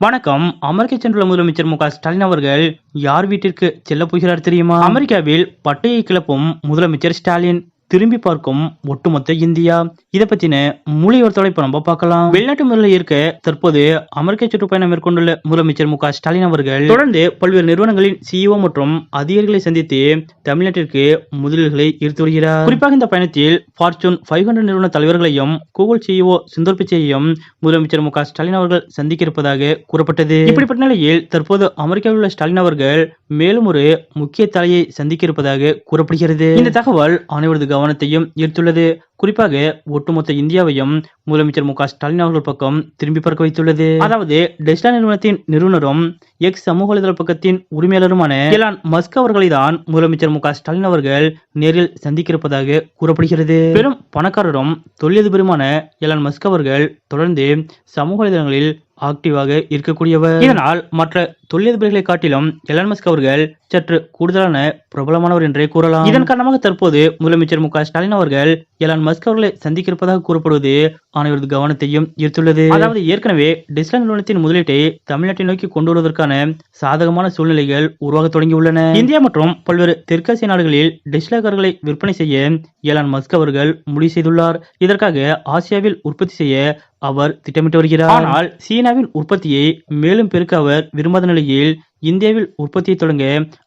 வணக்கம். அமெரிக்க சென்றுள்ள முதலமைச்சர் மு.க. ஸ்டாலின் அவர்கள் யார் வீட்டிற்கு செல்ல போகிறார் தெரியுமா? அமெரிக்காவில் பட்டையை கிளப்பும் முதலமைச்சர் ஸ்டாலின், திரும்பி பார்க்கும் ஒட்டுமொத்த இந்தியா. இதை பத்தின முழு விவரத்தோட இப்ப நம்ம பார்க்கலாம். வெளிநாட்டு முதலில் இருக்க தற்போது அமெரிக்க சுற்றுப்பயணம் மேற்கொண்டுள்ள முதலமைச்சர் மு.க. ஸ்டாலின் அவர்கள் தொடர்ந்து பல்வேறு நிறுவனங்களின் சிஇஓ மற்றும் அதிகாரிகளை சந்தித்து தமிழ்நாட்டிற்கு முதலீடுகளை ஈர்த்து வருகிறார். குறிப்பாக இந்த பயணத்தில் ஃபார்ச்சூன் 500 நிறுவன தலைவர்களையும் கூகுள் சிஇஓ சுந்தர் பிச்சையையும் முதலமைச்சர் மு.க. ஸ்டாலின் அவர்கள் சந்திக்க இருப்பதாக கூறப்பட்டது. இப்படிப்பட்ட நிலையில் தற்போது அமெரிக்காவில் உள்ள ஸ்டாலின் அவர்கள் மேலும் ஒரு முக்கிய தலையை சந்திக்க இருப்பதாக கூறப்படுகிறது. இந்த தகவல் அனைவரது கவனத்தையும் ஈர்த்துள்ளது. குறிப்பாக ஒட்டுமொத்த இந்தியாவையும் முதலமைச்சர் மு.க. ஸ்டாலின் அவர்கள் பக்கம் திரும்பி பார்க்க வைத்துள்ளது. அதாவது டெஸ்லா நிறுவனத்தின் நிறுவனரும் எக்ஸ் சமூக வலைதள பக்கத்தின் உரிமையாளருமான எலான் மஸ்க் அவர்களை தான் முதலமைச்சர் மு.க. ஸ்டாலின் அவர்கள் நேரில் சந்திக்க இருப்பதாக கூறப்படுகிறது. பெரும் பணக்காரரும் தொழிலதிபருமான எலான் மஸ்க் அவர்கள் தொடர்ந்து சமூக வலைதளங்களில் ஆக்டிவாக இருக்கக்கூடியவர். இதனால் மற்ற தொழிலதிபர்களை காட்டிலும் எலான் மஸ்க் அவர்கள் சற்று கூடுதலான பிரபலமானவர் என்றே கூறலாம். இதன் காரணமாக தற்போது முதலமைச்சர் மு.க. ஸ்டாலின் அவர்கள் எலான் மஸ்க் அவர்களை சந்திக்க இருப்பதாக கூறப்படுவது அனைவரது கவனத்தையும் ஈர்த்துள்ளது. அதாவது ஏற்கனவே டெஸ்லா நிறுவனத்தின் முதலீட்டை தமிழ்நாட்டை நோக்கி கொண்டு வருவதற்கான சாதகமான சூழ்நிலைகள் உருவாக தொடங்கியுள்ளன. இந்தியா மற்றும் பல்வேறு தெற்காசிய நாடுகளில் டெஸ்லா கார்களை விற்பனை செய்ய எலான் மஸ்க் அவர்கள் முடிவு செய்துள்ளார். இதற்காக ஆசியாவில் உற்பத்தி செய்ய அவர் திட்டமிட்டு வருகிறார். ஆனால் சீனாவின் உற்பத்தியை மேலும் பெருக்க அவர் விரும்பாத நிலையில் இந்தியாவில் உற்பத்தியை தொடங்க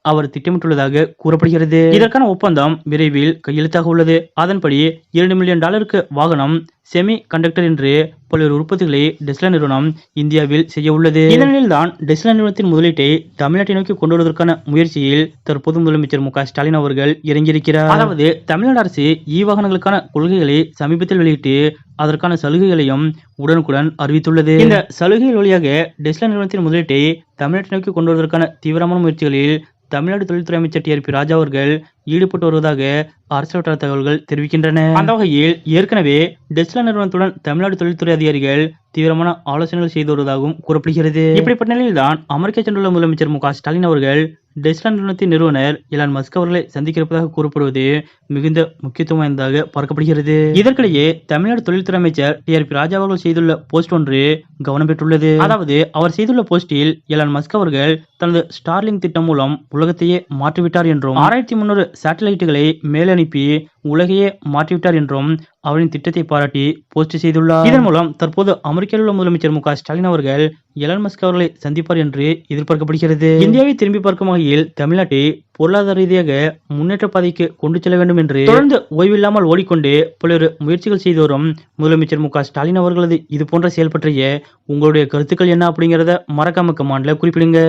அவர் திட்டமிட்டுள்ளதாக கூறப்படுகிறது. இதற்கான ஒப்பந்தம் விரைவில் கையெழுத்தாக உள்ளது. அதன்படி $2 மில்லியன் வாகனம், செமி கண்டக்டர் என்று பல்வேறு உற்பத்திகளை டெஸ்லா நிறுவனம் இந்தியாவில் செய்ய உள்ளது. இந்த நிலையில்தான் டெஸ்லா நிறுவனத்தின் முதலீட்டை தமிழ்நாட்டை நோக்கி கொண்டு வருவதற்கான முயற்சியில் தற்போது முதலமைச்சர் மு.க. ஸ்டாலின் அவர்கள் இறங்கியிருக்கிறார். அதாவது தமிழ்நாடு அரசு வாகனங்களுக்கான கொள்கைகளை சமீபத்தில் வெளியிட்டு அதற்கான சலுகைகளையும் உடனுக்குடன் அறிவித்துள்ளது. இந்த சலுகைகள் வழியாக டெஸ்லா நிறுவனத்தின் முதலீட்டை தமிழ்நாட்டை நோக்கி கொண்டு வருவதற்கான தீவிரமான முயற்சிகளில் தமிழ்நாடு தொழில்துறை அமைச்சர் டி.ஆர்.பி. ராஜா அவர்கள் ஈடுபட்டு வருவதாக அரசியல் வட்டார தகவல்கள் தெரிவிக்கின்றன. அந்த வகையில் ஏற்கனவே டெஸ்லா நிறுவனத்துடன் தமிழ்நாடு தொழில்துறை அதிகாரிகள் தீவிரமான ஆலோசனைகள் செய்து வருவதாகவும் கூறப்படுகிறது. இப்படிப்பட்ட நிலையில்தான் அமெரிக்கா சென்றுள்ள முதலமைச்சர் மு.க. ஸ்டாலின் அவர்கள் டெஸ்லா நிறுவனத்தின் நிறுவனர் எலான் மஸ்க் அவர்களை சந்திக்க இருப்பதாக கூறப்படுவது மிகுந்த முக்கியத்துவம் வாய்ந்ததாக பார்க்கப்படுகிறது. இதற்கிடையே தமிழ்நாடு தொழில்துறை அமைச்சர் டி.ஆர்.பி. ராஜா அவர்கள் செய்துள்ள போஸ்ட் ஒன்று கவனம் பெற்றுள்ளது. அதாவது அவர் செய்துள்ள போஸ்டில் எலான் மஸ்க் அவர்கள் தனது ஸ்டார்லிங்க் திட்டம் மூலம் உலகத்தையே மாற்றிவிட்டார் என்றும் 6300 சேட்டலைட்டுகளை மேல் அனுப்பி உலகையே மாற்றிவிட்டார் என்றும் அவரின் திட்டத்தை பாராட்டி போஸ்ட் செய்துள்ளார். இதன் மூலம் தற்போது அமெரிக்காவில் உள்ள முதலமைச்சர் மு.க. ஸ்டாலின் அவர்கள் எலான் மஸ்க் அவர்களை சந்திப்பார் என்று எதிர்பார்க்கப்படுகிறது. இந்தியாவை திரும்பி பார்க்கும் வகையில் தமிழ்நாட்டை பொருளாதார ரீதியாக முன்னேற்ற பாதைக்கு கொண்டு செல்ல வேண்டும் என்று தொடர்ந்து ஓய்வில்லாமல் ஓடிக்கொண்டு பல்வேறு முயற்சிகள் செய்து வரும் முதலமைச்சர் மு.க. ஸ்டாலின் அவர்களது இது போன்ற செயல் பற்றிய உங்களுடைய கருத்துக்கள் என்ன அப்படிங்கறத மறக்காம கமெண்ட்ல குறிப்பிடுங்க.